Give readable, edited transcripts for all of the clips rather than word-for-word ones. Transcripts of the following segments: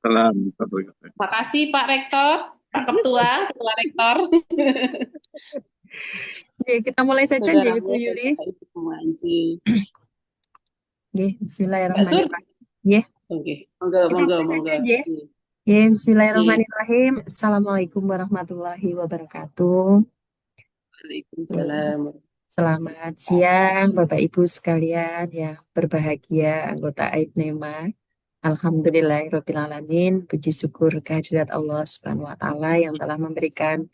Salam. Makasih Pak Rektor, Pak Ketua, Ketua Rektor. Oke, kita mulai saja Saudara ya, Ibu dan Yuli. Bapak Ibu semua. Anjing. Oke, Mbak Sur? Bismillahirrahmanirrahim. Ya, Oke, monggo, kita monggo, mulai saja monggo. ya. Iya. Ya, Iya. Bismillahirrahmanirrahim. Assalamualaikum warahmatullahi wabarakatuh. Ya, Waalaikumsalam. selamat siang Bapak Ibu sekalian yang berbahagia, anggota AIBNEMA. Alhamdulillahirrahmanirrahim. Puji syukur kehadirat Allah Subhanahu wa Ta'ala yang telah memberikan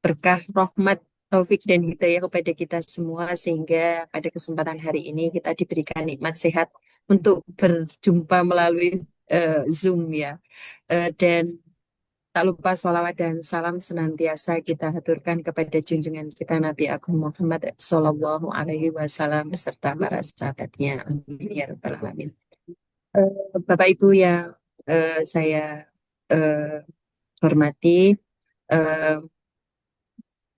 berkah, rahmat, taufik dan hidayah kepada kita semua sehingga pada kesempatan hari ini kita diberikan nikmat sehat untuk berjumpa melalui Zoom ya. Dan tak lupa sholawat dan salam senantiasa kita haturkan kepada junjungan kita Nabi Agung Muhammad Sallallahu Alaihi Wasallam beserta para sahabatnya. Amin ya rabbal alamin. Eh, Bapak Ibu yang saya eh, hormati, eh,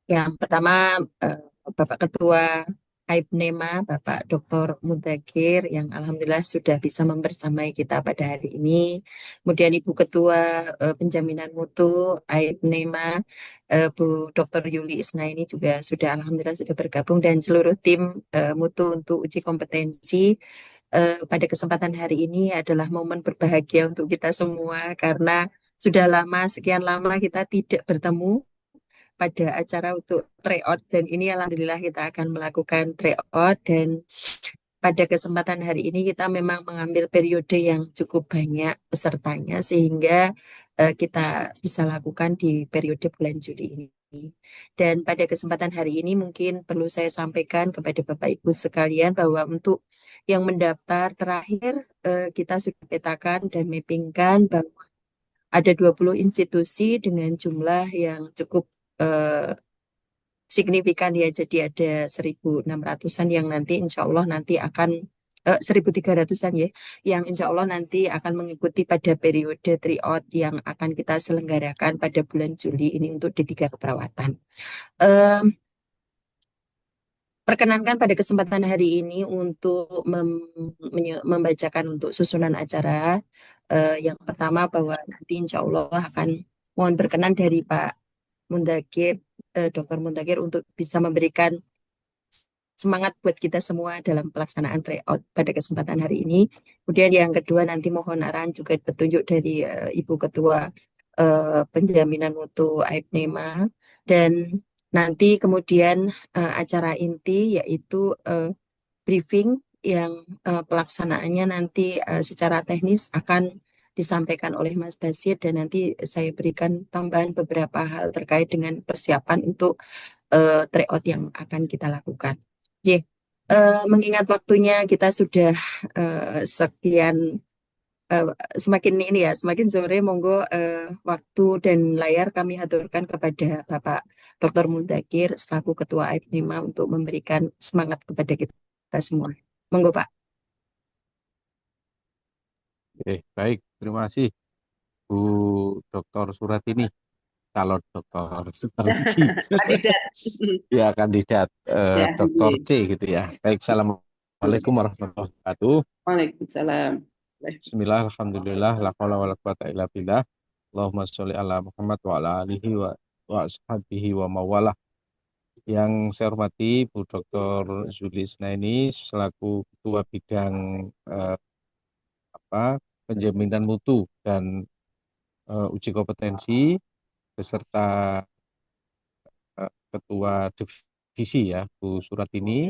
yang pertama, eh, Bapak Ketua AIBNEMA, Bapak Dr. Mudakir, yang alhamdulillah sudah bisa membersamai kita pada hari ini. Kemudian Ibu Ketua Penjaminan Mutu AIBNEMA, Bu Dr. Yuli Isnaini juga sudah alhamdulillah sudah bergabung dan seluruh tim Mutu untuk uji kompetensi. Pada kesempatan hari ini adalah momen berbahagia untuk kita semua karena sudah lama, sekian lama kita tidak bertemu pada acara untuk tryout dan ini alhamdulillah kita akan melakukan tryout dan pada kesempatan hari ini kita memang mengambil periode yang cukup banyak pesertanya sehingga kita bisa lakukan di periode bulan Juli ini. Dan pada kesempatan hari ini mungkin perlu saya sampaikan kepada Bapak Ibu sekalian bahwa untuk yang mendaftar terakhir kita sudah petakan dan mappingkan bahwa ada 20 institusi dengan jumlah yang cukup eh, signifikan ya. Jadi ada 1.600-an yang nanti insya Allah nanti akan 1.300-an ya, yang insya Allah nanti akan mengikuti pada periode tryout yang akan kita selenggarakan pada bulan Juli ini untuk di tiga keperawatan. Em, Perkenankan pada kesempatan hari ini untuk membacakan untuk susunan acara. Yang pertama bahwa nanti insya Allah akan mohon berkenan dari Pak Mundakir, Dr. Mundakir untuk bisa memberikan semangat buat kita semua dalam pelaksanaan tryout pada kesempatan hari ini. Kemudian yang kedua nanti mohon arahan juga petunjuk dari Ibu Ketua Penjaminan Mutu AIBNEMA dan nanti kemudian acara inti yaitu briefing yang pelaksanaannya nanti secara teknis akan disampaikan oleh Mas Basir dan nanti saya berikan tambahan beberapa hal terkait dengan persiapan untuk tryout yang akan kita lakukan. J, mengingat waktunya kita sudah sekian eh, semakin ini ya, semakin sore monggo waktu dan layar kami haturkan kepada Bapak Dr. Mundakir selaku Ketua AIP5 untuk memberikan semangat kepada kita semua. Monggo Pak. Oke, baik. Terima kasih Bu Dr. Suratini, calon dokter seperti Kandidat. ya kandidat Ya, Dr. iya. C gitu ya. Baik, Assalamualaikum warahmatullahi wabarakatuh. Waalaikumsalam. Bismillah, alhamdulillah, la haula wa la quwata illa billah. Allahumma sholli ala Muhammad wa ala alihi wa ashabihi wa mawalah. Yang saya hormati Bu Dr. Zuli Isnaini selaku Ketua Bidang eh, Penjaminan Mutu dan uji kompetensi beserta Ketua Divisi ya Bu Suratini.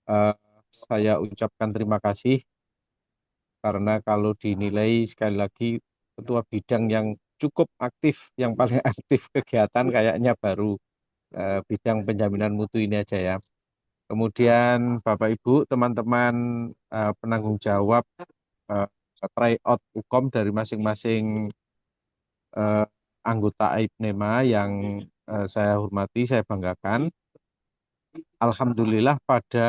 Eh, saya ucapkan terima kasih karena kalau dinilai sekali lagi ketua bidang yang cukup aktif, yang paling aktif kegiatan kayaknya baru bidang penjaminan mutu ini aja ya. Kemudian Bapak Ibu, teman-teman penanggung jawab eh, tryout UKOM dari masing-masing eh, anggota AIPNEMA yang saya hormati, saya banggakan. Alhamdulillah pada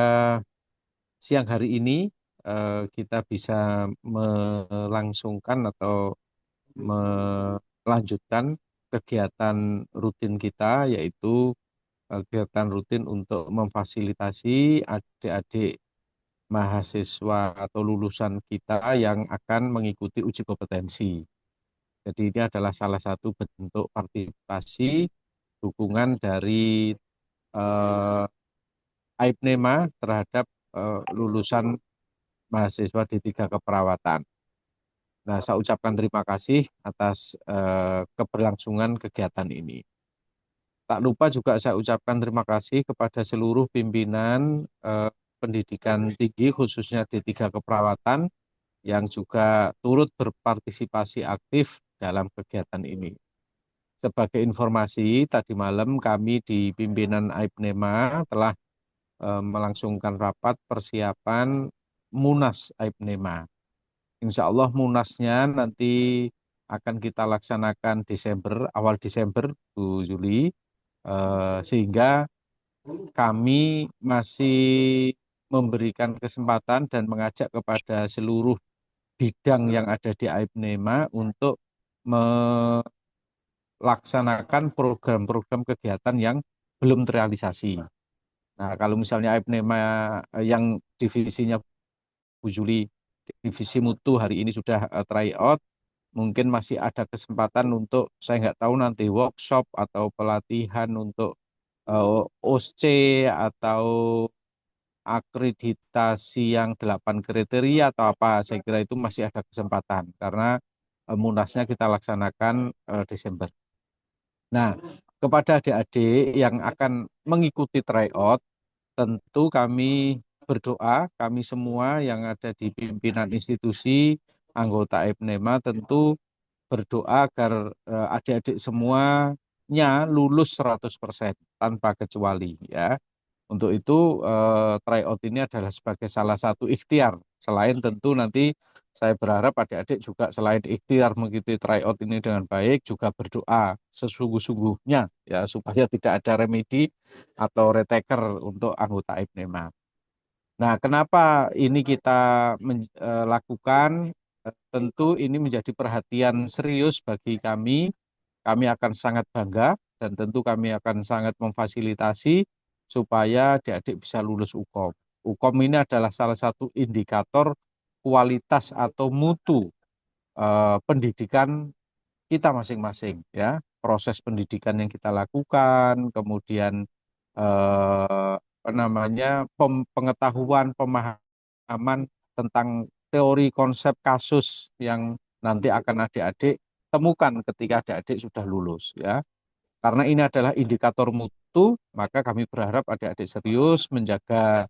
siang hari ini kita bisa melangsungkan atau melanjutkan kegiatan rutin kita, yaitu kegiatan rutin untuk memfasilitasi adik-adik mahasiswa atau lulusan kita yang akan mengikuti uji kompetensi. Jadi ini adalah salah satu bentuk partisipasi dukungan dari eh, AIPNEMA terhadap lulusan mahasiswa D3 keperawatan. Nah, saya ucapkan terima kasih atas keberlangsungan kegiatan ini. Tak lupa juga saya ucapkan terima kasih kepada seluruh pimpinan pendidikan tinggi khususnya D3 keperawatan yang juga turut berpartisipasi aktif dalam kegiatan ini. Sebagai informasi, tadi malam kami di pimpinan AIPNEMA telah melangsungkan rapat persiapan Munas AIPNEMA. Insya Allah Munasnya nanti akan kita laksanakan awal Desember, Bu Juli, sehingga kami masih memberikan kesempatan dan mengajak kepada seluruh bidang yang ada di AIPNEMA untuk melaksanakan program-program kegiatan yang belum terrealisasi. Nah, kalau misalnya AIPNEMA yang divisinya Bu Juli, divisi mutu hari ini sudah try out, mungkin masih ada kesempatan untuk, saya nggak tahu nanti workshop atau pelatihan untuk OSC atau akreditasi yang 8 kriteria atau apa, saya kira itu masih ada kesempatan karena munasnya kita laksanakan Desember. Nah, kepada adik-adik yang akan mengikuti tryout, tentu kami berdoa, kami semua yang ada di pimpinan institusi, anggota AIPNEMA tentu berdoa agar adik-adik semuanya lulus 100% tanpa kecuali ya. Untuk itu tryout ini adalah sebagai salah satu ikhtiar. Selain tentu nanti saya berharap adik-adik juga selain ikhtiar mengikuti tryout ini dengan baik, juga berdoa sesungguh-sungguhnya ya supaya tidak ada remedi atau retaker untuk anggota AIPNEMA. Nah, kenapa ini kita lakukan? Tentu ini menjadi perhatian serius bagi kami. Kami akan sangat bangga dan tentu kami akan sangat memfasilitasi supaya adik-adik bisa lulus UKOM. UKOM ini adalah salah satu indikator kualitas atau mutu pendidikan kita masing-masing ya. Proses pendidikan yang kita lakukan, kemudian pengetahuan, pemahaman tentang teori konsep kasus yang nanti akan adik-adik temukan ketika adik-adik sudah lulus ya. Karena ini adalah indikator mutu, maka kami berharap adik-adik serius menjaga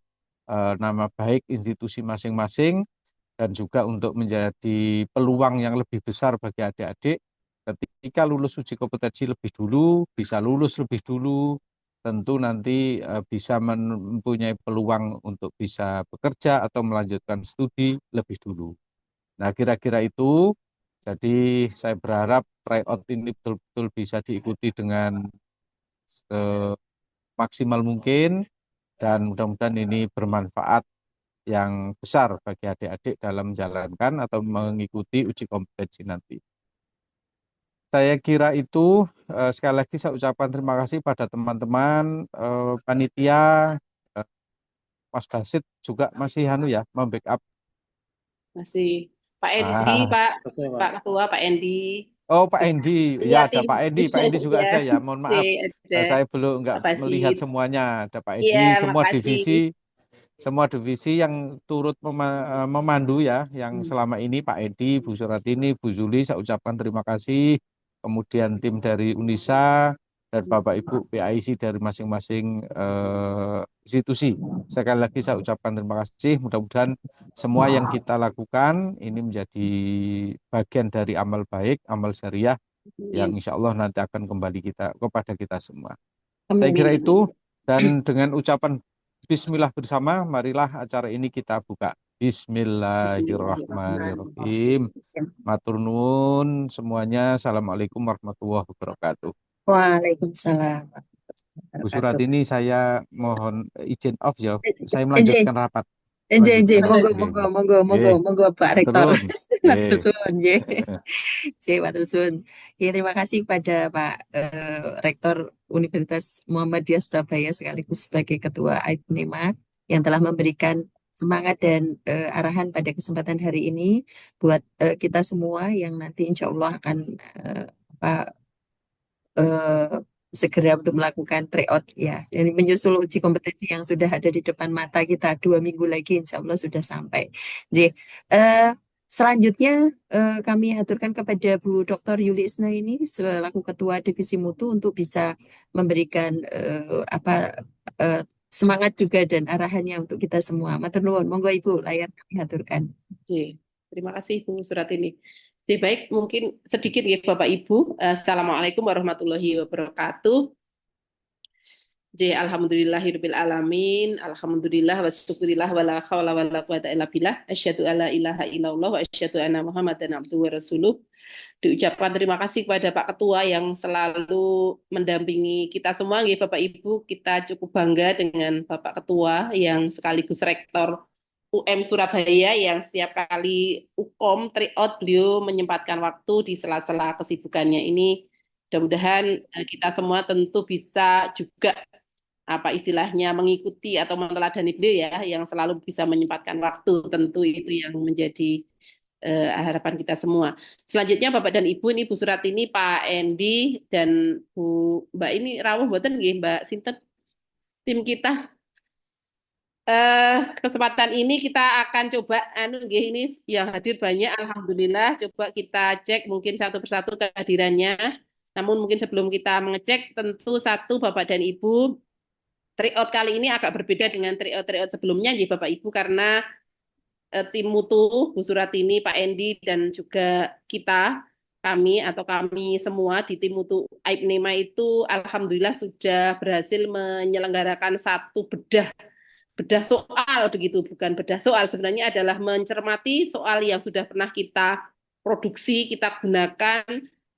nama baik institusi masing-masing dan juga untuk menjadi peluang yang lebih besar bagi adik-adik ketika lulus uji kompetensi lebih dulu, bisa lulus lebih dulu, tentu nanti bisa mempunyai peluang untuk bisa bekerja atau melanjutkan studi lebih dulu. Nah, kira-kira itu. Jadi saya berharap tryout ini betul-betul bisa diikuti dengan semaksimal mungkin dan mudah-mudahan ini bermanfaat yang besar bagi adik-adik dalam menjalankan atau mengikuti uji kompetensi nanti. Saya kira itu sekali lagi saya ucapkan terima kasih pada teman-teman panitia, Mas Basit juga masih ya membackup. Masih Pak Endi, Pak Ketua, Pak Endi. Oh, Pak Endi, Iya, ya ada tim. Pak Endi juga Iya, ada ya. Mohon maaf, ada saya belum nggak Pak melihat Basit. semuanya. Ada Pak Endi, Iya, makasih. semua divisi yang turut memandu ya, yang selama ini Pak Edi, Bu Suratini, Bu Zuli, saya ucapkan terima kasih. Kemudian tim dari UNISA dan Bapak Ibu PAIC dari masing-masing institusi. Sekali lagi saya ucapkan terima kasih. Mudah-mudahan semua yang kita lakukan ini menjadi bagian dari amal baik, amal syariah yang insya Allah nanti akan kembali kepada kita semua. Saya kira itu, dan dengan ucapan Bismillah bersama, marilah acara ini kita buka. Bismillahirrahmanirrahim. Matur nuwun semuanya. Assalamualaikum warahmatullahi wabarakatuh. Waalaikumsalam Bu warahmatullahi Surat ini saya mohon izin off ya. Saya wabarakatuh. melanjutkan rapat. Monggo, Nggih, nggih. monggo, monggo, Pak Matur Rektor. nuwun. Matur Nggih. suwun, nggih. Matur suwun. Ya, terima kasih pada Pak Rektor Universitas Muhammadiyah Surabaya sekaligus sebagai Ketua AIPNEMA yang telah memberikan semangat dan arahan pada kesempatan hari ini buat kita semua yang nanti insya Allah akan apa, eh, segera untuk melakukan tryout ya. Dan menyusul uji kompetensi yang sudah ada di depan mata kita 2 minggu lagi, insya Allah sudah sampai. Jadi, eh, selanjutnya kami aturkan kepada Bu Dr. Yuli Isna ini selaku Ketua Divisi Mutu untuk bisa memberikan apa eh, semangat juga dan arahannya untuk kita semua. Matur nuwun, monggo Ibu, layar kami aturkan. Oke, terima kasih Bu Suratini. Oke, baik, mungkin sedikit ya Bapak Ibu. Assalamualaikum warahmatullahi wabarakatuh. Alhamdulillahirabbil alamin. Alhamdulillah wa syukurillah wala haula wala quwata illa billah. Asyhadu alla ilaha illallah wa asyhadu anna Muhammadan abduhu wa rasuluh. Diucapkan terima kasih kepada Pak Ketua yang selalu mendampingi kita semua, nggih Bapak Ibu. Kita cukup bangga dengan Bapak Ketua yang sekaligus Rektor UM Surabaya yang setiap kali UKOM tryout beliau menyempatkan waktu di sela-sela kesibukannya ini. Mudah-mudahan kita semua tentu bisa juga apa istilahnya mengikuti atau meneladani beliau ya yang selalu bisa menyempatkan waktu, tentu itu yang menjadi harapan kita semua. Selanjutnya Bapak dan Ibu, ini Bu Suratini, Pak Endi dan Bu Mbak ini rawuh mboten nggih Mbak Sinten, tim kita. Kesempatan ini kita akan coba nggih, ini yang hadir banyak alhamdulillah, coba kita cek mungkin satu persatu kehadirannya. Namun mungkin sebelum kita mengecek, tentu satu Bapak dan Ibu, tryout kali ini agak berbeda dengan tryout sebelumnya ya Bapak Ibu, karena tim mutu Bu Suratini, Pak Endi dan juga kami semua di tim mutu AIPNEMA itu alhamdulillah sudah berhasil menyelenggarakan satu bedah soal, begitu, bukan bedah soal, sebenarnya adalah mencermati soal yang sudah pernah kita produksi, kita gunakan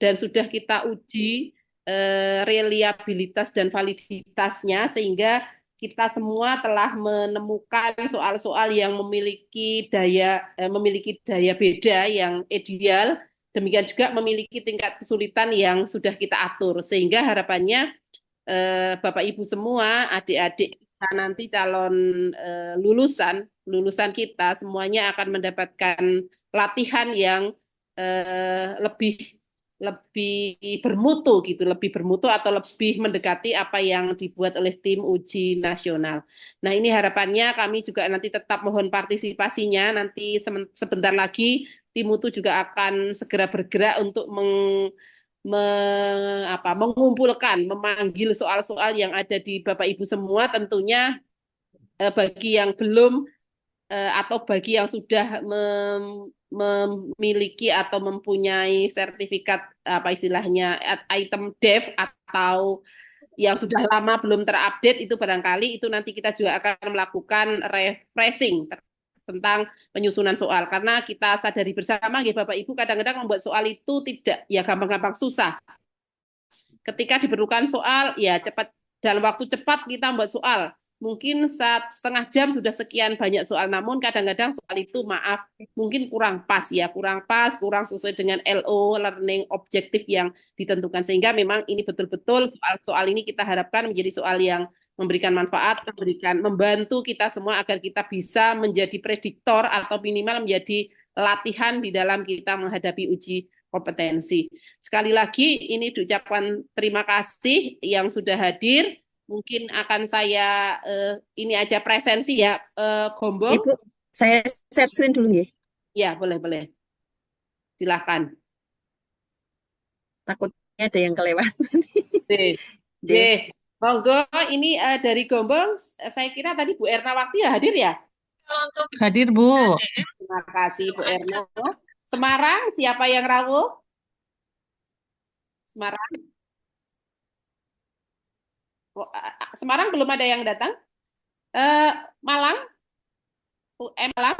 dan sudah kita uji reliabilitas dan validitasnya, sehingga kita semua telah menemukan soal-soal yang memiliki daya beda yang ideal, demikian juga memiliki tingkat kesulitan yang sudah kita atur, sehingga harapannya Bapak Ibu semua, adik-adik kita nanti calon lulusan kita semuanya akan mendapatkan latihan yang lebih bermutu gitu, lebih bermutu atau lebih mendekati apa yang dibuat oleh tim uji nasional. Nah, ini harapannya kami juga nanti tetap mohon partisipasinya. Nanti sebentar lagi tim mutu juga akan segera bergerak untuk mengumpulkan, memanggil soal-soal yang ada di Bapak Ibu semua, tentunya bagi yang belum atau bagi yang sudah memiliki atau mempunyai sertifikat apa istilahnya item dev atau yang sudah lama belum terupdate, itu barangkali itu nanti kita juga akan melakukan refreshing tentang penyusunan soal, karena kita sadari bersama ya Bapak Ibu, kadang-kadang membuat soal itu tidak ya gampang-gampang, susah. Ketika diperlukan soal ya cepat, dalam waktu cepat kita membuat soal, mungkin setengah jam sudah sekian banyak soal, namun kadang-kadang soal itu maaf mungkin kurang pas, kurang sesuai dengan LO, learning objektif yang ditentukan, sehingga memang ini betul-betul soal-soal ini kita harapkan menjadi soal yang memberikan manfaat, membantu kita semua agar kita bisa menjadi prediktor atau minimal menjadi latihan di dalam kita menghadapi uji kompetensi. Sekali lagi ini diucapkan terima kasih yang sudah hadir. Mungkin akan saya ini aja presensi ya, Gombong. Ibu, saya share screen dulu ya. Ya, boleh. Silakan. Takutnya ada yang kelewat. Monggo, ini dari Gombong, saya kira tadi Bu Erna Wakti ya hadir ya? Hadir Bu. Terima kasih Bu Erna. Semarang, siapa yang rawuh? Semarang belum ada yang datang. Malang, Malang.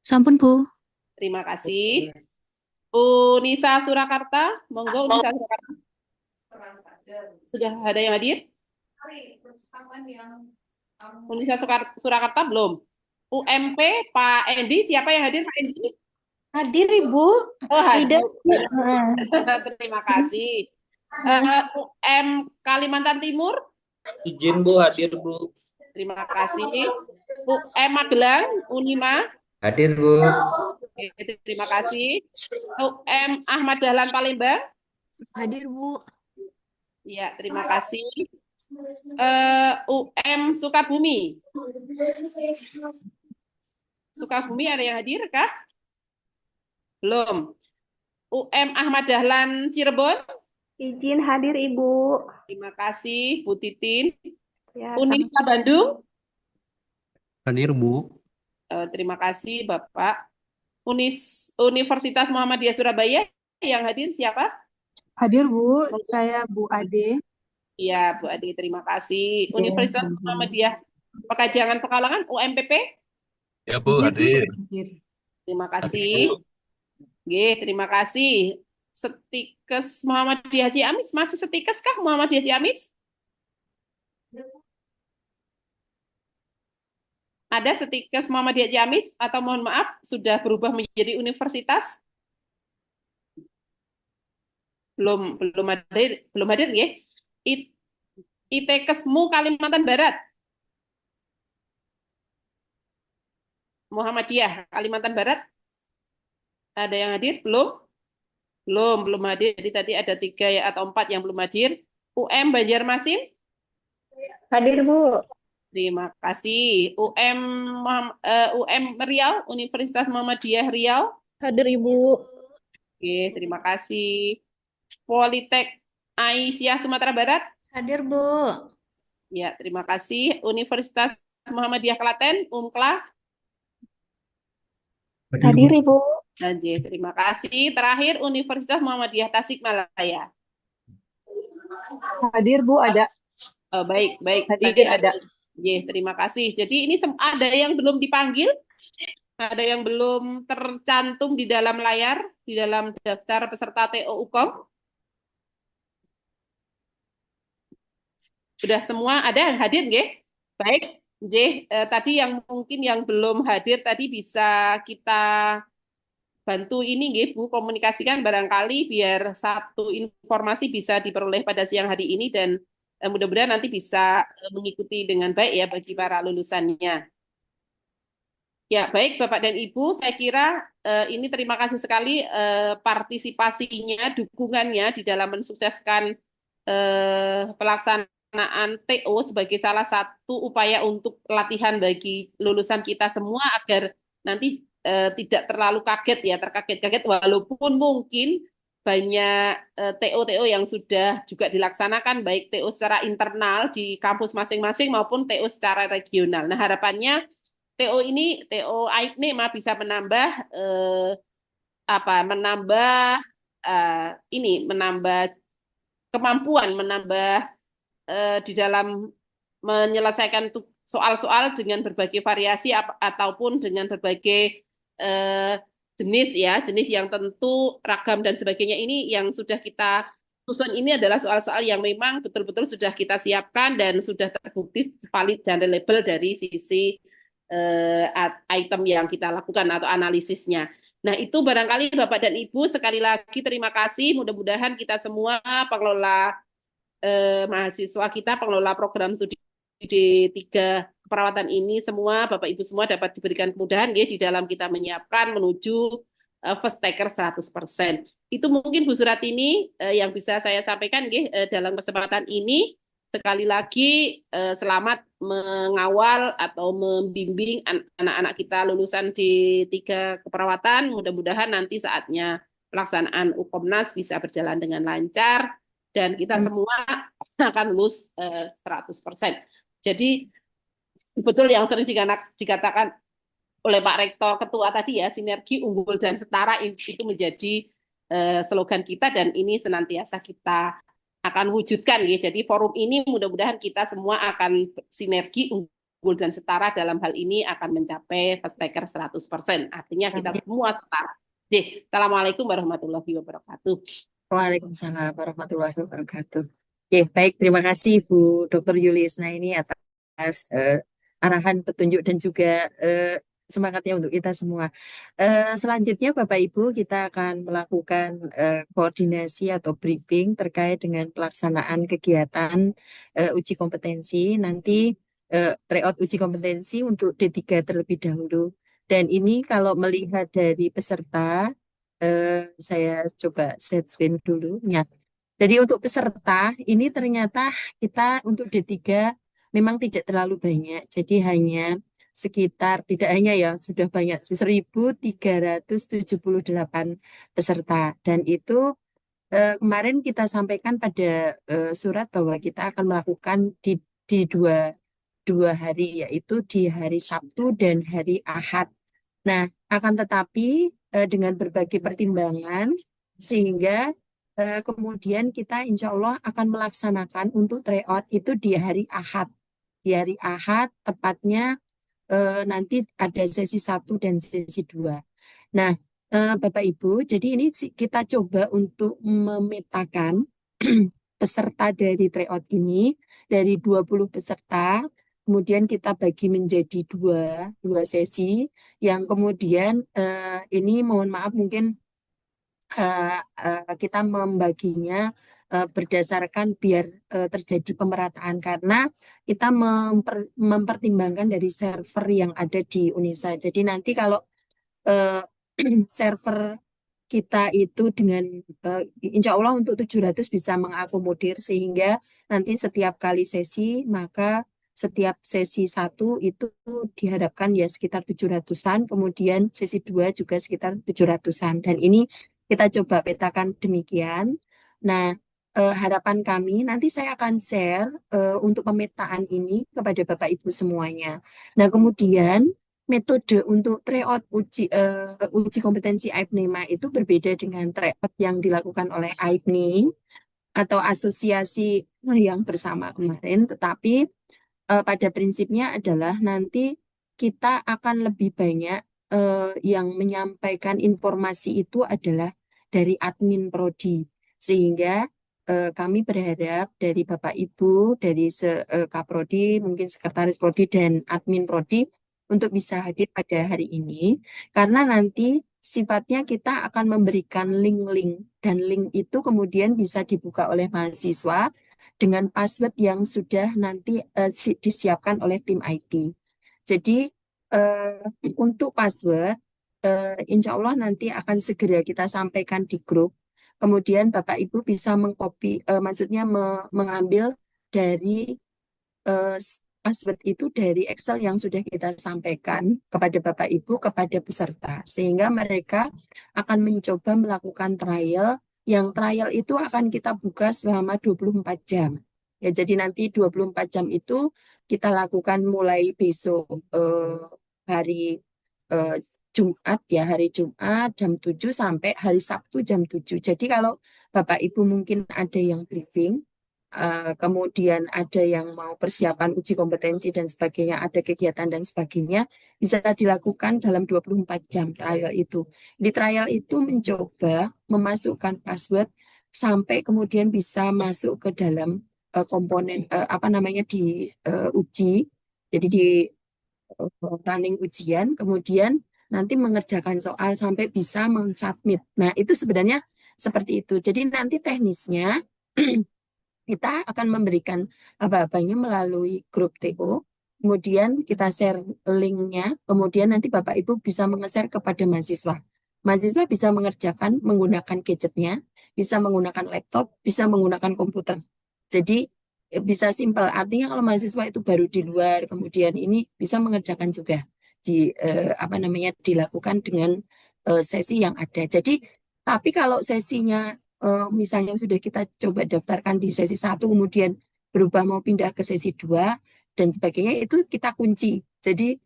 Sampun Bu. Terima kasih. Unisa Surakarta, monggo Unisa Surakarta. Sudah ada yang hadir? Unisa Surakarta belum. UMP Pak Endi, siapa yang hadir Pak Endi? Hadir Ibu. Oh, hadir. Terima kasih. UM Kalimantan Timur. Izin Bu, hadir Bu. Terima kasih. UM Magelang, Unima. Hadir, Bu. Oke, terima kasih. UM Ahmad Dahlan Palembang. Hadir, Bu. Ya, terima kasih. UM Sukabumi. Sukabumi ada yang hadir kah? Belum. UM Ahmad Dahlan Cirebon. Izin hadir, Ibu. Terima kasih, Bu Titin. Ya, Unisa Bandung. Hadir, Bu. Terima kasih, Bapak. Universitas Muhammadiyah Surabaya yang hadir siapa? Hadir, Bu. Saya Bu Ade. Iya, Bu Ade, terima kasih. Universitas Muhammadiyah Pekajangan Pekalongan, UMPP. Ya, Bu, hadir. Terima kasih. Oke, terima kasih. Setikes Muhammadiyah Ciamis, masih setikes kah Muhammadiyah Ciamis? Ada setikes Muhammadiyah Ciamis atau mohon maaf sudah berubah menjadi universitas? Belum hadir ya. ITKesmu Kalimantan Barat. Muhammadiyah Kalimantan Barat. Ada yang hadir? Belum hadir. Jadi tadi ada 3 ya atau 4 yang belum hadir. UM Banjarmasin? hadir, Bu. Terima kasih. UM Riau, Universitas Muhammadiyah Riau. Hadir, Ibu. Oke, terima kasih. Politek Aisyah Sumatera Barat. Hadir, Bu. Ya, terima kasih. Universitas Muhammadiyah Klaten, UMKLA. Hadir, Ibu. Oke, terima kasih. Terakhir, Universitas Muhammadiyah Tasikmalaya. Hadir, Bu, ada. Baik. Hadir, Tadi ada. Ya, terima kasih. Jadi ini ada yang belum dipanggil, ada yang belum tercantum di dalam layar, di dalam daftar peserta TO UKOM. Sudah semua ada yang hadir, nggih? Baik, nggih. Tadi yang mungkin yang belum hadir tadi bisa kita bantu ini, nggih, Bu, komunikasikan barangkali biar satu informasi bisa diperoleh pada siang hari ini dan mudah-mudahan nanti bisa mengikuti dengan baik ya bagi para lulusannya. Ya, baik Bapak dan Ibu, saya kira ini terima kasih sekali partisipasinya, dukungannya di dalam mensukseskan pelaksanaan TO sebagai salah satu upaya untuk latihan bagi lulusan kita semua agar nanti tidak terlalu kaget ya, terkaget-kaget walaupun mungkin banyak TO-TO yang sudah juga dilaksanakan baik TO secara internal di kampus masing-masing maupun TO secara regional. Nah, harapannya TO ini, TO AIKNEMA bisa menambah menambah kemampuan, menambah di dalam menyelesaikan soal-soal dengan berbagai variasi ataupun dengan berbagai jenis yang tentu ragam dan sebagainya. Ini yang sudah kita susun ini adalah soal-soal yang memang betul-betul sudah kita siapkan dan sudah terbukti valid dan reliable dari sisi item yang kita lakukan atau analisisnya. Nah, itu barangkali Bapak dan Ibu sekali lagi terima kasih. Mudah-mudahan kita semua pengelola mahasiswa kita, pengelola program studi D3 keperawatan ini semua Bapak Ibu semua dapat diberikan kemudahan ya di dalam kita menyiapkan menuju first taker 100%. Itu mungkin Bu Suratini yang bisa saya sampaikan dalam kesempatan ini. Sekali lagi selamat mengawal atau membimbing anak-anak kita lulusan D3 keperawatan. Mudah-mudahan nanti saatnya pelaksanaan UKOMNAS bisa berjalan dengan lancar dan kita semua akan lulus 100%. Jadi betul yang sering dikatakan oleh Pak Rektor Ketua tadi ya, sinergi unggul dan setara itu menjadi slogan kita dan ini senantiasa kita akan wujudkan ya. Jadi forum ini mudah-mudahan kita semua akan sinergi unggul dan setara dalam hal ini akan mencapai first taker 100%. Artinya kita semua setara. Assalamualaikum warahmatullahi wabarakatuh. Waalaikumsalam warahmatullahi wabarakatuh. Oke, baik, terima kasih Bu Dr. Yulisna ini atas arahan, petunjuk dan juga semangatnya untuk kita semua. Selanjutnya Bapak Ibu kita akan melakukan koordinasi atau briefing terkait dengan pelaksanaan kegiatan uji kompetensi. Nanti tryout uji kompetensi untuk D3 terlebih dahulu. Dan ini kalau melihat dari peserta, saya coba share screen dulu. Ya. Jadi untuk peserta, ini ternyata kita untuk D3 memang tidak terlalu banyak. Jadi hanya sekitar, tidak hanya ya, sudah banyak, 1.378 peserta. Dan itu kemarin kita sampaikan pada surat bahwa kita akan melakukan di dua hari, yaitu di hari Sabtu dan hari Ahad. Nah, akan tetapi dengan berbagai pertimbangan, sehingga kemudian kita insya Allah akan melaksanakan untuk tryout itu di hari Ahad. Di hari Ahad, tepatnya nanti ada sesi 1 dan sesi 2. Nah, Bapak Ibu, jadi ini kita coba untuk memetakan peserta dari tryout ini, dari 20 peserta, kemudian kita bagi menjadi dua sesi, yang kemudian ini mohon maaf mungkin kita membaginya berdasarkan biar terjadi pemerataan, karena kita mempertimbangkan dari server yang ada di UNISA. Jadi nanti kalau server kita itu dengan insya Allah untuk 700 bisa mengakomodir, sehingga nanti setiap kali sesi, maka setiap sesi 1 itu diharapkan ya sekitar 700-an, kemudian sesi 2 juga sekitar 700-an. Dan ini kita coba petakan demikian. Nah, harapan kami nanti saya akan share untuk pemetaan ini kepada Bapak Ibu semuanya. Nah, kemudian metode untuk tryout uji kompetensi AIPNEMA itu berbeda dengan tryout yang dilakukan oleh AIPNI atau asosiasi yang bersama kemarin, tetapi pada prinsipnya adalah nanti kita akan lebih banyak yang menyampaikan informasi itu adalah dari admin prodi, sehingga kami berharap dari Bapak Ibu, dari Kaprodi, mungkin Sekretaris Prodi dan admin prodi untuk bisa hadir pada hari ini, karena nanti sifatnya kita akan memberikan link-link, dan link itu kemudian bisa dibuka oleh mahasiswa dengan password yang sudah nanti disiapkan oleh tim IT. Jadi untuk password, insya Allah nanti akan segera kita sampaikan di grup. Kemudian Bapak Ibu bisa mengcopy, maksudnya mengambil dari password itu dari Excel yang sudah kita sampaikan kepada Bapak Ibu, kepada peserta, sehingga mereka akan mencoba melakukan trial, yang trial itu akan kita buka selama 24 jam. Ya, jadi nanti 24 jam itu kita lakukan mulai besok hari Jumat, ya hari Jumat jam 7 sampai hari Sabtu jam 7. Jadi kalau Bapak Ibu mungkin ada yang briefing, kemudian ada yang mau persiapan uji kompetensi dan sebagainya, ada kegiatan dan sebagainya, bisa dilakukan dalam 24 jam trial itu. Di trial itu mencoba memasukkan password sampai kemudian bisa masuk ke dalam komponen di uji. Jadi di running ujian, kemudian nanti mengerjakan soal sampai bisa mensubmit. Nah, itu sebenarnya seperti itu. Jadi nanti teknisnya kita akan memberikan apa-apanya melalui grup TO, kemudian kita share linknya, kemudian nanti Bapak Ibu bisa menge-share kepada mahasiswa. Mahasiswa bisa mengerjakan menggunakan gadgetnya, bisa menggunakan laptop, bisa menggunakan komputer. Jadi bisa simpel. Artinya kalau mahasiswa itu baru di luar, kemudian ini bisa mengerjakan juga dilakukan dengan sesi yang ada. Jadi tapi kalau sesinya misalnya sudah kita coba daftarkan di sesi 1, kemudian berubah mau pindah ke sesi 2 dan sebagainya, itu kita kunci. Jadi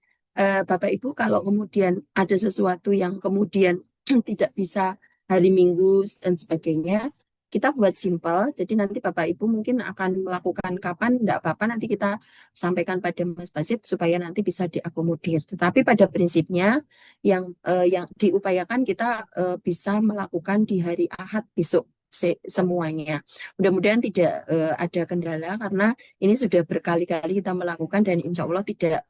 Bapak Ibu kalau kemudian ada sesuatu yang kemudian tidak bisa hari Minggu dan sebagainya, kita buat simpel. Jadi nanti Bapak Ibu mungkin akan melakukan kapan, tidak apa-apa, nanti kita sampaikan pada Mas Basit supaya nanti bisa diakomodir. Tetapi pada prinsipnya yang diupayakan kita bisa melakukan di hari Ahad besok semuanya. Mudah-mudahan tidak ada kendala, karena ini sudah berkali-kali kita melakukan dan insya Allah tidak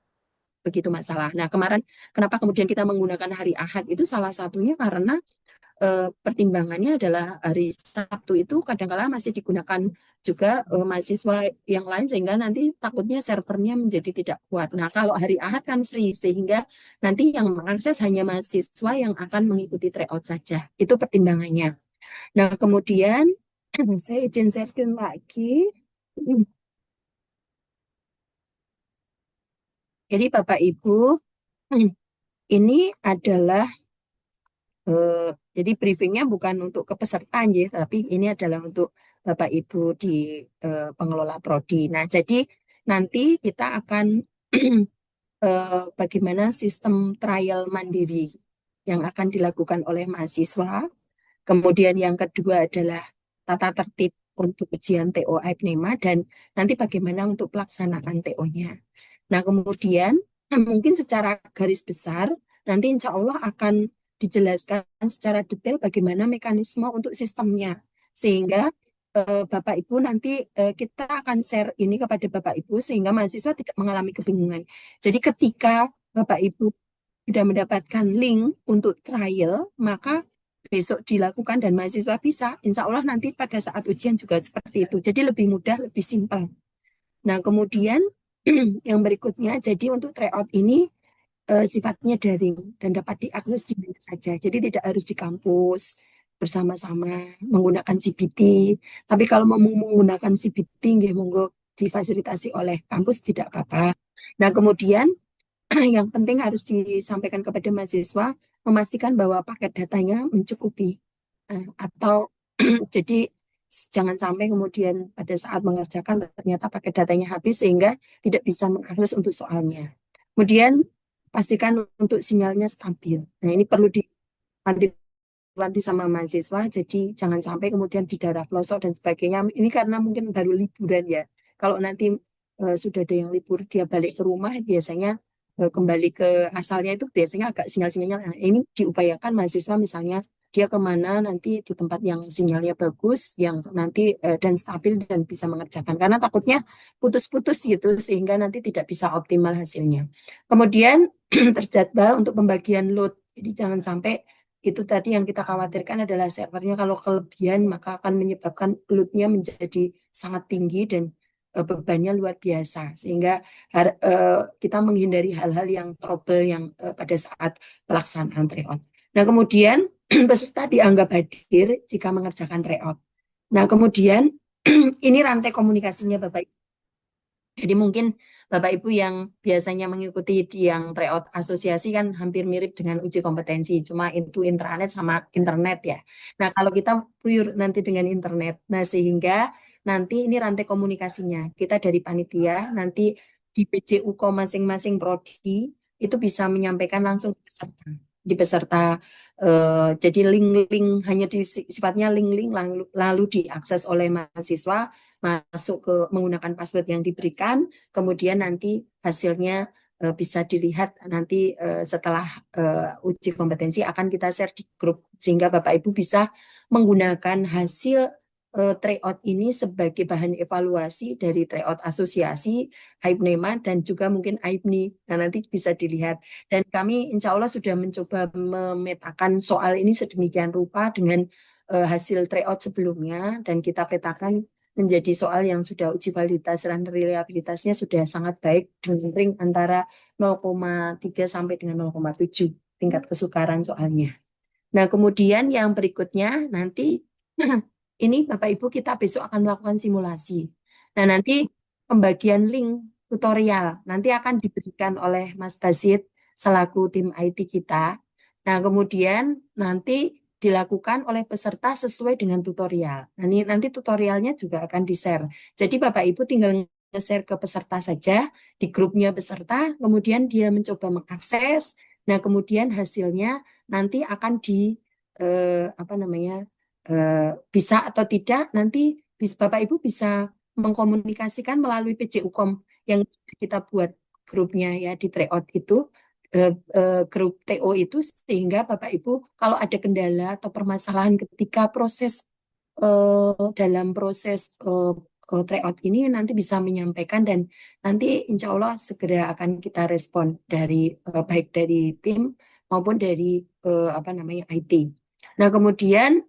begitu masalah. Nah, kemarin kenapa kemudian kita menggunakan hari Ahad itu salah satunya karena pertimbangannya adalah hari Sabtu itu kadang-kala masih digunakan juga mahasiswa yang lain sehingga nanti takutnya servernya menjadi tidak kuat. Nah, kalau hari Ahad kan free sehingga nanti yang mengakses hanya mahasiswa yang akan mengikuti tryout saja. Itu pertimbangannya. Nah, kemudian saya izin sharing lagi. Jadi Bapak Ibu, ini adalah jadi briefingnya bukan untuk ke peserta, tapi ini adalah untuk Bapak Ibu di pengelola prodi. Nah, jadi nanti kita akan bagaimana sistem trial mandiri yang akan dilakukan oleh mahasiswa. Kemudian yang kedua adalah tata tertib untuk ujian TO AIPNEMA dan nanti bagaimana untuk pelaksanaan TO-nya. Nah, kemudian mungkin secara garis besar nanti insya Allah akan dijelaskan secara detail bagaimana mekanisme untuk sistemnya. Sehingga Bapak Ibu nanti kita akan share ini kepada Bapak Ibu sehingga mahasiswa tidak mengalami kebingungan. Jadi ketika Bapak Ibu sudah mendapatkan link untuk trial, maka besok dilakukan dan mahasiswa bisa, insya Allah nanti pada saat ujian juga seperti itu. Jadi lebih mudah, lebih simpel. Nah, kemudian yang berikutnya, jadi untuk tryout ini sifatnya daring dan dapat diakses di mana saja. Jadi tidak harus di kampus bersama-sama menggunakan CBT. Tapi kalau mau menggunakan CBT, nggih monggo difasilitasi oleh kampus tidak apa-apa. Nah, kemudian yang penting harus disampaikan kepada mahasiswa memastikan bahwa paket datanya mencukupi atau jadi jangan sampai kemudian pada saat mengerjakan ternyata paket datanya habis sehingga tidak bisa mengakses untuk soalnya. Kemudian pastikan untuk sinyalnya stabil. Nah, ini perlu diwanti sama mahasiswa, jadi jangan sampai kemudian di daerah pelosok dan sebagainya. Ini karena mungkin baru liburan ya. Kalau nanti sudah ada yang libur, dia balik ke rumah, biasanya kembali ke asalnya itu biasanya agak sinyal-sinyalnya. Nah, ini diupayakan mahasiswa misalnya dia kemana nanti di tempat yang sinyalnya bagus, yang nanti dan stabil dan bisa mengerjakan. Karena takutnya putus-putus gitu sehingga nanti tidak bisa optimal hasilnya. Kemudian terjadwal untuk pembagian load. Jadi jangan sampai itu tadi yang kita khawatirkan adalah servernya kalau kelebihan maka akan menyebabkan load-nya menjadi sangat tinggi dan bebannya luar biasa sehingga kita menghindari hal-hal yang trouble yang pada saat pelaksanaan tryout. Nah, kemudian peserta dianggap hadir jika mengerjakan tryout. Nah, kemudian ini rantai komunikasinya Bapak Ibu. Jadi mungkin Bapak Ibu yang biasanya mengikuti di yang tryout asosiasi kan hampir mirip dengan uji kompetensi, cuma itu intranet sama internet ya. Nah, kalau kita pure nanti dengan internet, nah sehingga nanti ini rantai komunikasinya. Kita dari panitia nanti di PJUKO masing-masing prodi itu bisa menyampaikan langsung ke peserta. Di peserta jadi link-link hanya sifatnya link-link lalu diakses oleh mahasiswa masuk ke menggunakan password yang diberikan, kemudian nanti hasilnya bisa dilihat nanti setelah uji kompetensi akan kita share di grup sehingga Bapak Ibu bisa menggunakan hasil tryout ini sebagai bahan evaluasi dari tryout asosiasi, AIPNEMA dan juga mungkin AIPNI. Nah, nanti bisa dilihat. Dan kami insya Allah sudah mencoba memetakan soal ini sedemikian rupa dengan hasil tryout sebelumnya dan kita petakan menjadi soal yang sudah uji validitas dan reliabilitasnya sudah sangat baik dengan ring antara 0,3 sampai dengan 0,7 tingkat kesukaran soalnya. Nah, kemudian yang berikutnya nanti ini Bapak Ibu kita besok akan melakukan simulasi. Nah, nanti pembagian link tutorial nanti akan diberikan oleh Mas Basit selaku tim IT kita. Nah, kemudian nanti dilakukan oleh peserta sesuai dengan tutorial. Nah, ini nanti tutorialnya juga akan di-share. Jadi Bapak Ibu tinggal nge-share ke peserta saja di grupnya peserta, kemudian dia mencoba mengakses. Nah, kemudian hasilnya nanti akan bisa atau tidak nanti Bapak Ibu bisa mengkomunikasikan melalui PJUKOM yang kita buat grupnya ya di tryout itu grup TO itu sehingga Bapak Ibu kalau ada kendala atau permasalahan ketika proses dalam proses tryout ini nanti bisa menyampaikan dan nanti insya Allah segera akan kita respon dari baik dari tim maupun dari IT. Nah, kemudian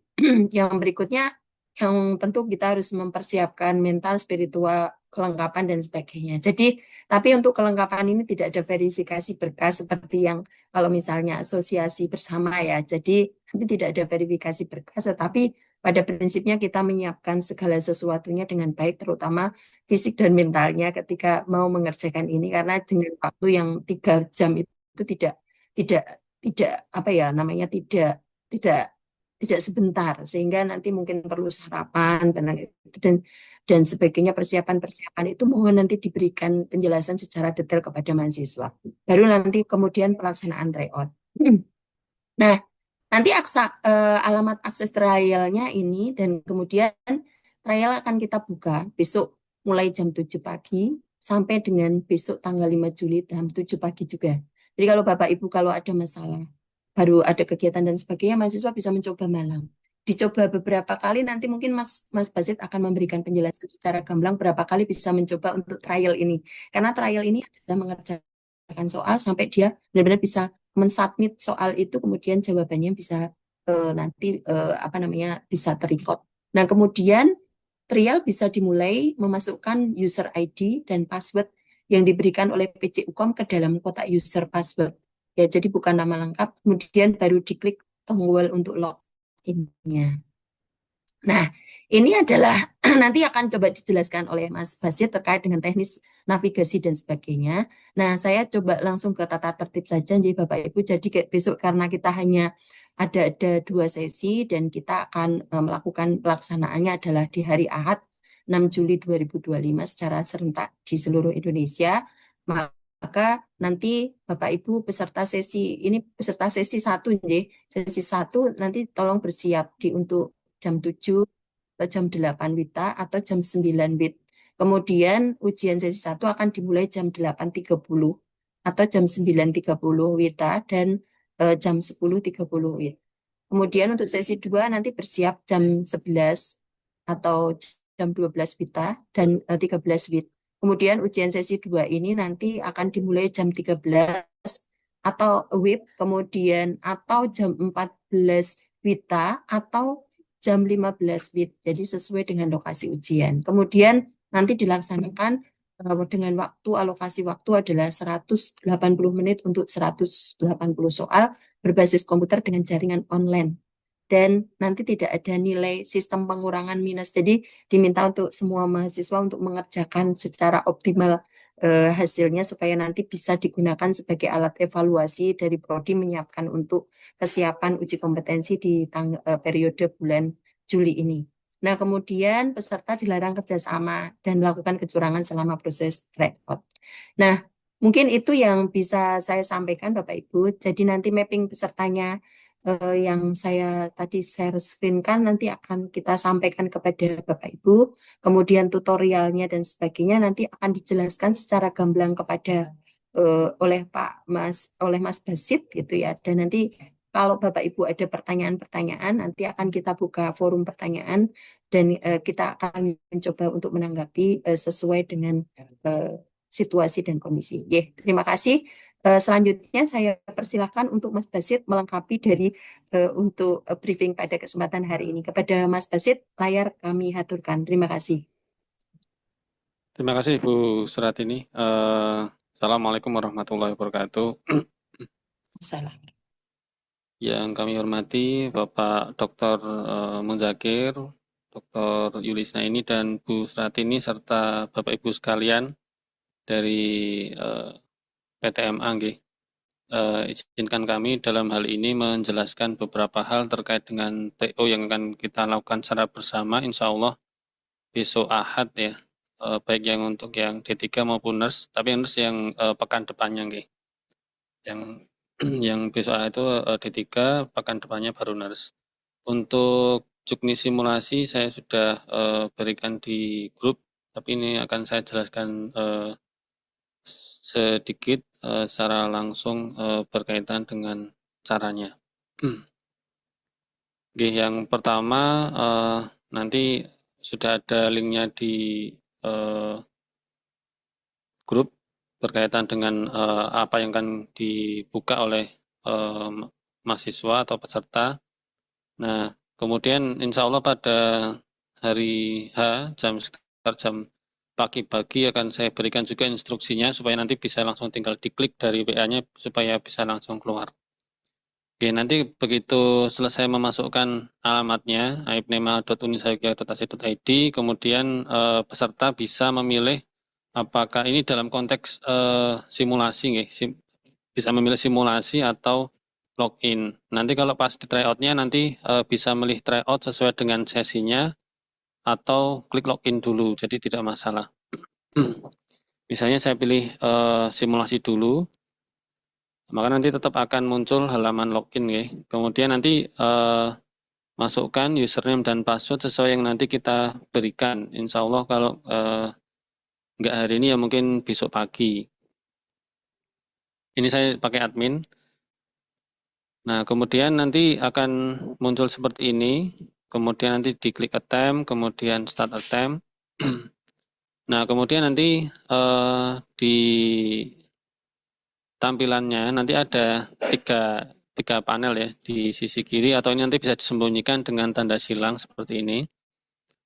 yang berikutnya yang tentu kita harus mempersiapkan mental, spiritual, kelengkapan dan sebagainya. Jadi, tapi untuk kelengkapan ini tidak ada verifikasi berkas seperti yang kalau misalnya asosiasi bersama ya. Jadi, nanti tidak ada verifikasi berkas, tetapi pada prinsipnya kita menyiapkan segala sesuatunya dengan baik, terutama fisik dan mentalnya ketika mau mengerjakan ini, karena dengan waktu yang 3 jam itu tidak tidak apa ya namanya tidak tidak sebentar, sehingga nanti mungkin perlu sarapan dan sebagainya, persiapan-persiapan itu mohon nanti diberikan penjelasan secara detail kepada mahasiswa. Baru nanti kemudian pelaksanaan tryout. Nah, nanti alamat akses trialnya ini dan kemudian trial akan kita buka besok mulai jam 7 pagi sampai dengan besok tanggal 5 Juli jam 7 pagi juga. Jadi kalau Bapak Ibu kalau ada masalah, baru ada kegiatan dan sebagainya, mahasiswa bisa mencoba malam. Dicoba beberapa kali, nanti mungkin Mas Basit akan memberikan penjelasan secara gamblang berapa kali bisa mencoba untuk trial ini. Karena trial ini adalah mengerjakan soal sampai dia benar-benar bisa mensubmit soal itu, kemudian jawabannya bisa nanti apa namanya bisa terrecord. Nah, kemudian trial bisa dimulai memasukkan user ID dan password yang diberikan oleh PC UKOM ke dalam kotak user password. Ya, jadi bukan nama lengkap, kemudian baru diklik tombol untuk login-nya. Nah, ini adalah nanti akan coba dijelaskan oleh Mas Basit terkait dengan teknis navigasi dan sebagainya. Nah, saya coba langsung ke tata tertib saja, jadi Bapak Ibu. Jadi besok karena kita hanya ada 2 sesi dan kita akan melakukan pelaksanaannya adalah di hari Ahad 6 Juli 2025 secara serentak di seluruh Indonesia. Maka nanti Bapak Ibu peserta sesi ini peserta sesi 1 sesi 1 nanti tolong bersiap untuk jam 7 atau jam 8 WITA atau jam 9 WIT. Kemudian ujian sesi 1 akan dimulai jam 8.30 atau jam 9.30 WITA dan jam 10.30 WIT. Kemudian untuk sesi 2 nanti bersiap jam 11 atau jam 12 WITA dan 13 WIT. Kemudian ujian sesi 2 ini nanti akan dimulai jam 13 atau WIP, kemudian atau jam 14 WITA atau jam 15 WIT. Jadi sesuai dengan lokasi ujian. Kemudian nanti dilaksanakan dengan waktu, alokasi waktu adalah 180 menit untuk 180 soal berbasis komputer dengan jaringan online. Dan nanti tidak ada nilai sistem pengurangan minus. Jadi diminta untuk semua mahasiswa untuk mengerjakan secara optimal hasilnya supaya nanti bisa digunakan sebagai alat evaluasi dari Prodi menyiapkan untuk kesiapan uji kompetensi di periode bulan Juli ini. Nah, kemudian peserta dilarang kerjasama dan melakukan kecurangan selama proses tryout. Nah, mungkin itu yang bisa saya sampaikan Bapak Ibu. Jadi nanti mapping pesertanya yang saya tadi share screen kan nanti akan kita sampaikan kepada Bapak Ibu. Kemudian tutorialnya dan sebagainya nanti akan dijelaskan secara gamblang kepada oleh Mas Basit gitu ya. Dan nanti kalau Bapak Ibu ada pertanyaan-pertanyaan, nanti akan kita buka forum pertanyaan dan kita akan mencoba untuk menanggapi sesuai dengan situasi dan kondisi. Terima kasih. Selanjutnya saya persilahkan untuk Mas Basit melengkapi dari untuk briefing pada kesempatan hari ini. Kepada Mas Basit, layar kami haturkan. Terima kasih. Terima kasih Bu Suratini. Assalamualaikum warahmatullahi wabarakatuh. Salam. Yang kami hormati Bapak Dr. Munzakir, Dr. Yulisna ini dan Bu Suratini serta Bapak Ibu sekalian dari PTMA nggih. Izinkan kami dalam hal ini menjelaskan beberapa hal terkait dengan TO yang akan kita lakukan secara bersama insya Allah besok Ahad ya, baik yang untuk yang D3 maupun nurse, tapi nurse yang pekan depannya nggih. Yang besok itu D3, pekan depannya baru nurse. Untuk juknis simulasi saya sudah berikan di grup, tapi ini akan saya jelaskan sedikit secara langsung berkaitan dengan caranya. Oke, yang pertama nanti sudah ada linknya di grup berkaitan dengan apa yang akan dibuka oleh mahasiswa atau peserta. Nah, kemudian insya Allah pada hari H, sekitar jam pagi-pagi akan saya berikan juga instruksinya supaya nanti bisa langsung tinggal diklik dari WA-nya supaya bisa langsung keluar. Oke, nanti begitu selesai memasukkan alamatnya, aibnema.unisayogyakarta.ac.id, kemudian peserta bisa memilih apakah ini dalam konteks simulasi, bisa memilih simulasi atau login. Nanti kalau pas di tryout-nya nanti bisa milih tryout sesuai dengan sesinya atau klik login dulu, jadi tidak masalah. Misalnya saya pilih simulasi dulu, maka nanti tetap akan muncul halaman login ya. Kemudian nanti masukkan username dan password sesuai yang nanti kita berikan. Insya Allah kalau nggak hari ini ya mungkin besok pagi. Ini saya pakai admin. Nah, kemudian nanti akan muncul seperti ini. Kemudian nanti diklik attempt, kemudian start attempt. Nah, kemudian nanti di tampilannya nanti ada tiga panel ya di sisi kiri, atau ini nanti bisa disembunyikan dengan tanda silang seperti ini.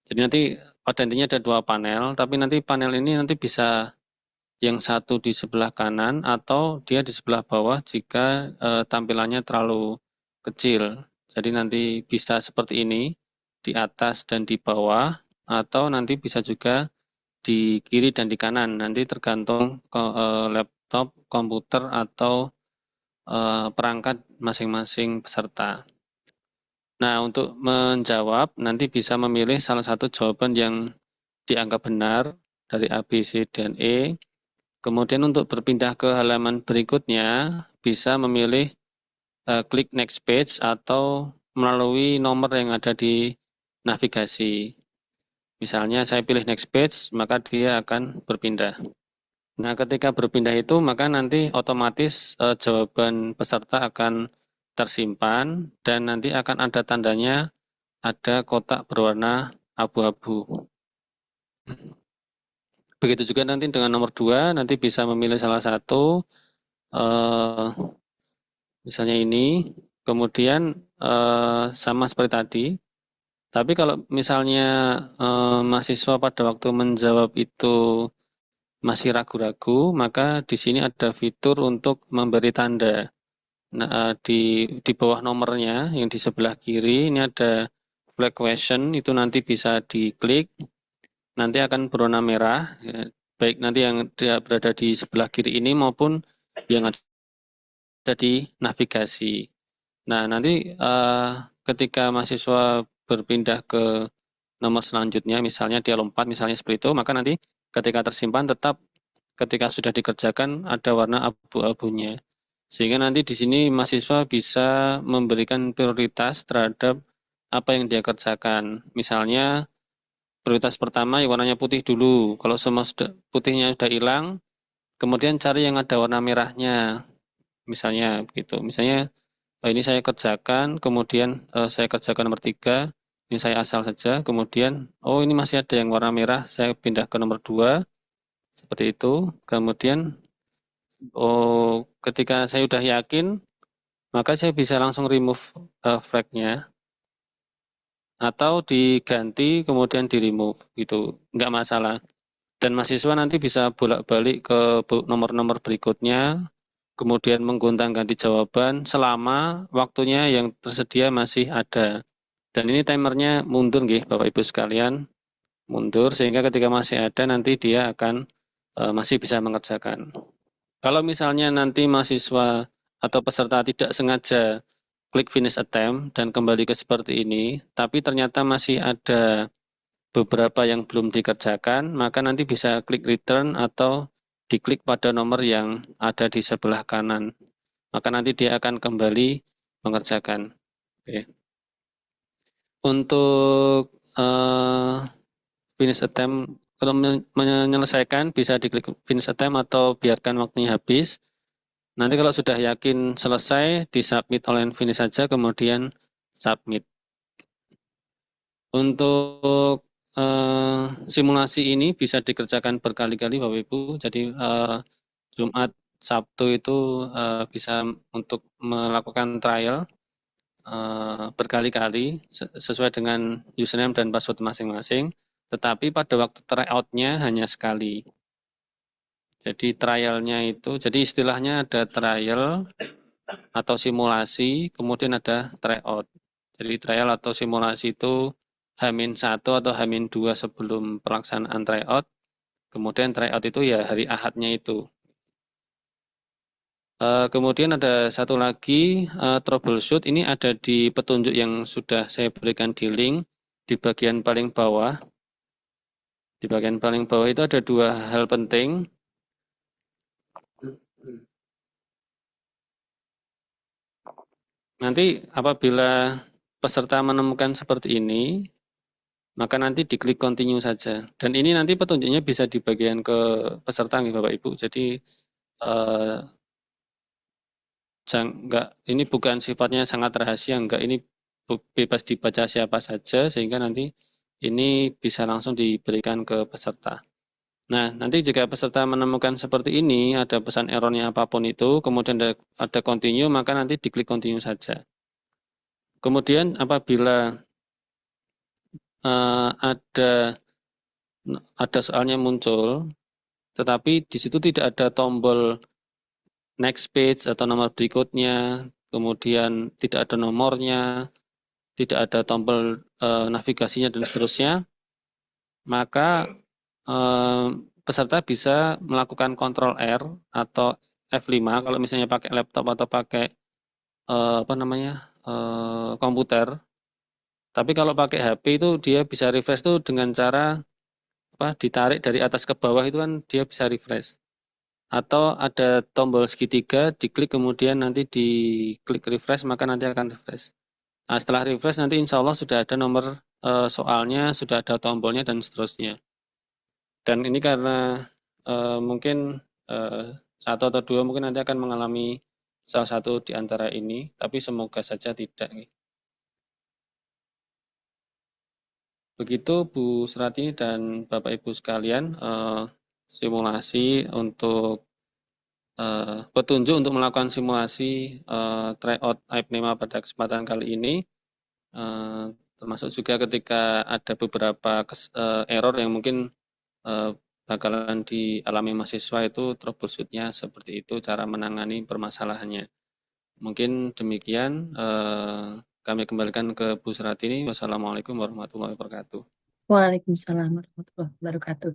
Jadi nanti pada intinya ada dua panel, tapi nanti panel ini nanti bisa yang satu di sebelah kanan atau dia di sebelah bawah jika tampilannya terlalu kecil. Jadi nanti bisa seperti ini di atas dan di bawah, atau nanti bisa juga di kiri dan di kanan, nanti tergantung laptop, komputer, atau perangkat masing-masing peserta. Nah, untuk menjawab, nanti bisa memilih salah satu jawaban yang dianggap benar dari A, B, C, dan E. Kemudian untuk berpindah ke halaman berikutnya, bisa memilih klik next page atau melalui nomor yang ada di navigasi. Misalnya saya pilih next page, maka dia akan berpindah. Nah, ketika berpindah itu, maka nanti otomatis jawaban peserta akan tersimpan dan nanti akan ada tandanya, ada kotak berwarna abu-abu. Begitu juga nanti dengan nomor 2, nanti bisa memilih salah satu, misalnya ini, kemudian sama seperti tadi. Tapi kalau misalnya mahasiswa pada waktu menjawab itu masih ragu-ragu, maka di sini ada fitur untuk memberi tanda. Nah, di bawah nomornya yang di sebelah kiri ini ada flag question, itu nanti bisa diklik, nanti akan berwarna merah, ya, baik nanti yang berada di sebelah kiri ini maupun yang ada di navigasi. Nah, nanti ketika mahasiswa berpindah ke nomor selanjutnya, misalnya dia lompat, misalnya seperti itu, maka nanti ketika tersimpan tetap ketika sudah dikerjakan ada warna abu-abunya. Sehingga nanti di sini mahasiswa bisa memberikan prioritas terhadap apa yang dia kerjakan. Misalnya prioritas pertama yang warnanya putih dulu. Kalau semua putihnya sudah hilang, kemudian cari yang ada warna merahnya. Misalnya begitu. Misalnya ini saya kerjakan, kemudian saya kerjakan nomor 3, ini saya asal saja, kemudian ini masih ada yang warna merah, saya pindah ke nomor 2, seperti itu. Kemudian ketika saya sudah yakin, maka saya bisa langsung remove flag-nya, atau diganti kemudian di remove, gitu, nggak masalah. Dan mahasiswa nanti bisa bolak-balik ke nomor-nomor berikutnya, kemudian menggonta-ganti jawaban selama waktunya yang tersedia masih ada. Dan ini timernya mundur nggih Bapak Ibu sekalian, mundur sehingga ketika masih ada nanti dia akan masih bisa mengerjakan. Kalau misalnya nanti mahasiswa atau peserta tidak sengaja klik finish attempt dan kembali ke seperti ini, tapi ternyata masih ada beberapa yang belum dikerjakan, maka nanti bisa klik return atau diklik pada nomor yang ada di sebelah kanan. Maka nanti dia akan kembali mengerjakan. Oke. Untuk finish attempt, kalau menyelesaikan bisa diklik finish attempt atau biarkan waktunya habis. Nanti kalau sudah yakin selesai, disubmit oleh finish saja, kemudian submit. Untuk simulasi ini bisa dikerjakan berkali-kali Bapak Ibu. Jadi Jumat, Sabtu itu bisa untuk melakukan trial. berkali-kali sesuai dengan username dan password masing-masing, tetapi pada waktu tryout-nya hanya sekali. Jadi trialnya itu, jadi istilahnya ada trial atau simulasi, kemudian ada tryout. Jadi trial atau simulasi itu H-1 atau H-2 sebelum pelaksanaan tryout, kemudian tryout itu ya hari Ahadnya itu. Kemudian ada satu lagi troubleshoot, ini ada di petunjuk yang sudah saya berikan di link di bagian paling bawah. Di bagian paling bawah itu ada dua hal penting. Nanti apabila peserta menemukan seperti ini, maka nanti diklik continue saja. Dan ini nanti petunjuknya bisa di bagian ke peserta nih Bapak Ibu. Jadi ini bukan sifatnya sangat rahasia, enggak, ini bebas dibaca siapa saja sehingga nanti ini bisa langsung diberikan ke peserta. Nah, nanti jika peserta menemukan seperti ini, ada pesan errornya apapun itu, kemudian ada continue, maka nanti diklik continue saja. Kemudian apabila ada soalnya muncul, tetapi di situ tidak ada tombol next page atau nomor berikutnya, kemudian tidak ada nomornya, tidak ada tombol navigasinya dan seterusnya, maka peserta bisa melakukan Ctrl R atau F5 kalau misalnya pakai laptop atau pakai komputer. Tapi kalau pakai HP itu dia bisa refresh tuh dengan cara ditarik dari atas ke bawah, itu kan dia bisa refresh. Atau ada tombol segitiga, diklik kemudian nanti diklik refresh, maka nanti akan refresh. Nah, setelah refresh nanti insya Allah sudah ada nomor soalnya, sudah ada tombolnya dan seterusnya. Dan ini karena mungkin satu atau dua mungkin nanti akan mengalami salah satu di antara ini, tapi semoga saja tidak. Begitu Bu Surati dan Bapak Ibu sekalian, simulasi untuk petunjuk untuk melakukan simulasi tryout AIP5 pada kesempatan kali ini, termasuk juga ketika ada beberapa error yang mungkin bakalan dialami mahasiswa, itu troubleshoot-nya seperti itu cara menangani permasalahannya. Mungkin demikian, kami kembalikan ke Bu Suratini. Wassalamualaikum warahmatullahi wabarakatuh. Waalaikumsalam warahmatullahi wabarakatuh.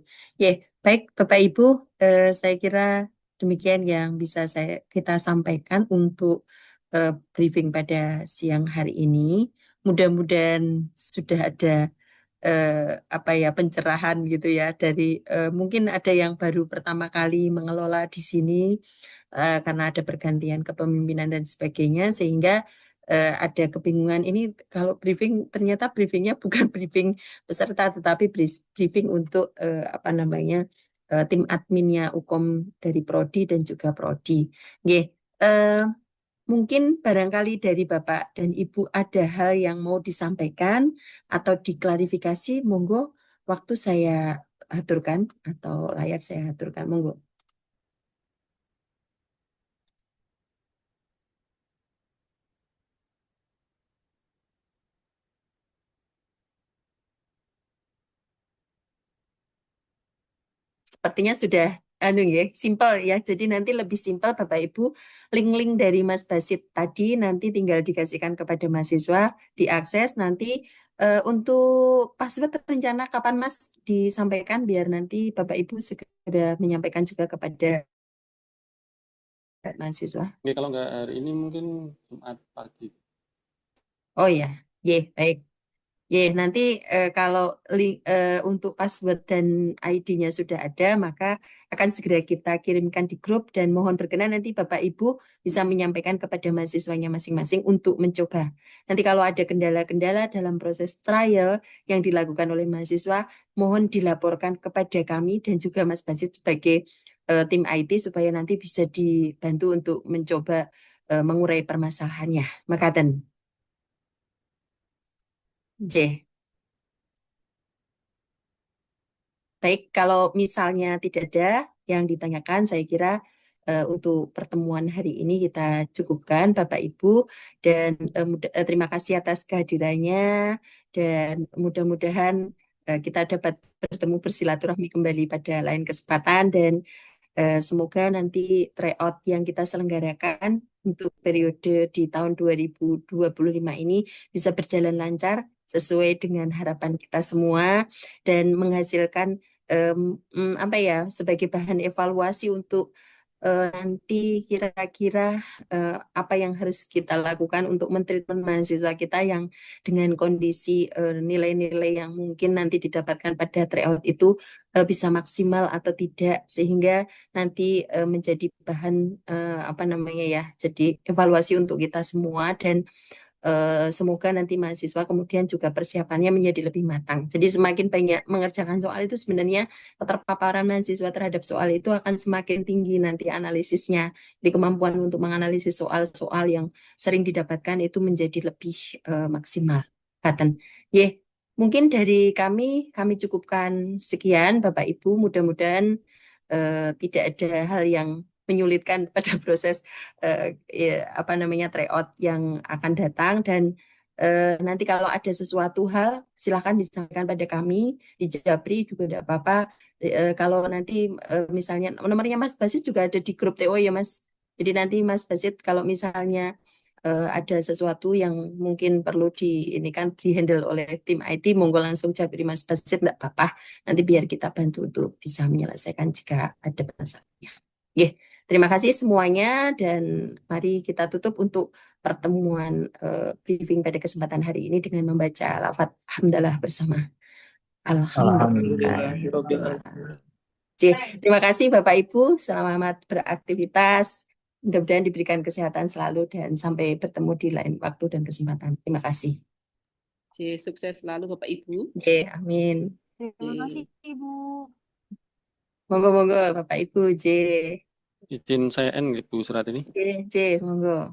Baik Bapak Ibu, saya kira demikian yang bisa kita sampaikan untuk briefing pada siang hari ini. Mudah-mudahan sudah ada pencerahan gitu ya dari mungkin ada yang baru pertama kali mengelola di sini karena ada pergantian kepemimpinan dan sebagainya, sehingga ada kebingungan ini kalau briefing ternyata briefingnya bukan briefing peserta tetapi briefing untuk tim adminnya Ukom dari Prodi dan juga Prodi. Mungkin barangkali dari Bapak dan Ibu ada hal yang mau disampaikan atau diklarifikasi, monggo waktu saya aturkan atau layar saya aturkan, monggo. Sepertinya sudah simpel ya. Jadi nanti lebih simpel Bapak Ibu, link-link dari Mas Basit tadi nanti tinggal dikasihkan kepada mahasiswa, diakses nanti untuk password rencana kapan Mas disampaikan biar nanti Bapak Ibu segera menyampaikan juga kepada mahasiswa. Oke, kalau nggak hari ini mungkin Jumat pagi. Oh ya, baik. Nanti kalau untuk password dan ID-nya sudah ada, maka akan segera kita kirimkan di grup dan mohon berkenan nanti Bapak Ibu bisa menyampaikan kepada mahasiswanya masing-masing untuk mencoba. Nanti kalau ada kendala-kendala dalam proses trial yang dilakukan oleh mahasiswa, mohon dilaporkan kepada kami dan juga Mas Basit sebagai tim IT supaya nanti bisa dibantu untuk mencoba mengurai permasalahannya. Makaten. Baik, kalau misalnya tidak ada yang ditanyakan, saya kira untuk pertemuan hari ini kita cukupkan Bapak Ibu dan terima kasih atas kehadirannya dan mudah-mudahan kita dapat bertemu bersilaturahmi kembali pada lain kesempatan dan semoga nanti tryout yang kita selenggarakan untuk periode di tahun 2025 ini bisa berjalan lancar sesuai dengan harapan kita semua dan menghasilkan apa ya sebagai bahan evaluasi untuk nanti kira-kira apa yang harus kita lakukan untuk mentreatment mahasiswa kita yang dengan kondisi nilai-nilai yang mungkin nanti didapatkan pada tryout itu bisa maksimal atau tidak sehingga nanti menjadi bahan apa namanya ya jadi evaluasi untuk kita semua dan semoga nanti mahasiswa kemudian juga persiapannya menjadi lebih matang. Jadi semakin banyak mengerjakan soal itu sebenarnya keterpaparan mahasiswa terhadap soal itu akan semakin tinggi nanti analisisnya. Jadi kemampuan untuk menganalisis soal-soal yang sering didapatkan itu menjadi lebih maksimal. Katen. Mungkin dari kami cukupkan sekian Bapak Ibu. Mudah-mudahan tidak ada hal yang menyulitkan pada proses apa namanya tryout yang akan datang dan nanti kalau ada sesuatu hal silakan disampaikan pada kami di Japri juga tidak apa-apa. Kalau nanti misalnya nomornya Mas Basit juga ada di grup TO ya Mas. Jadi nanti Mas Basit kalau misalnya ada sesuatu yang mungkin perlu ini kan dihandle oleh tim IT, monggo langsung Japri Mas Basit tidak apa-apa. Nanti biar kita bantu untuk bisa menyelesaikan jika ada masalahnya. Terima kasih semuanya dan mari kita tutup untuk pertemuan briefing pada kesempatan hari ini dengan membaca lafaz hamdalah bersama. Alhamdulillah. Terima kasih Bapak Ibu, selamat beraktivitas. Mudah-mudahan diberikan kesehatan selalu dan sampai bertemu di lain waktu dan kesempatan. Terima kasih. Sukses selalu Bapak Ibu. Amin. Terima kasih Ibu. Monggo Bapak Ibu, Izin saya N Bu Surat ini. Monggo.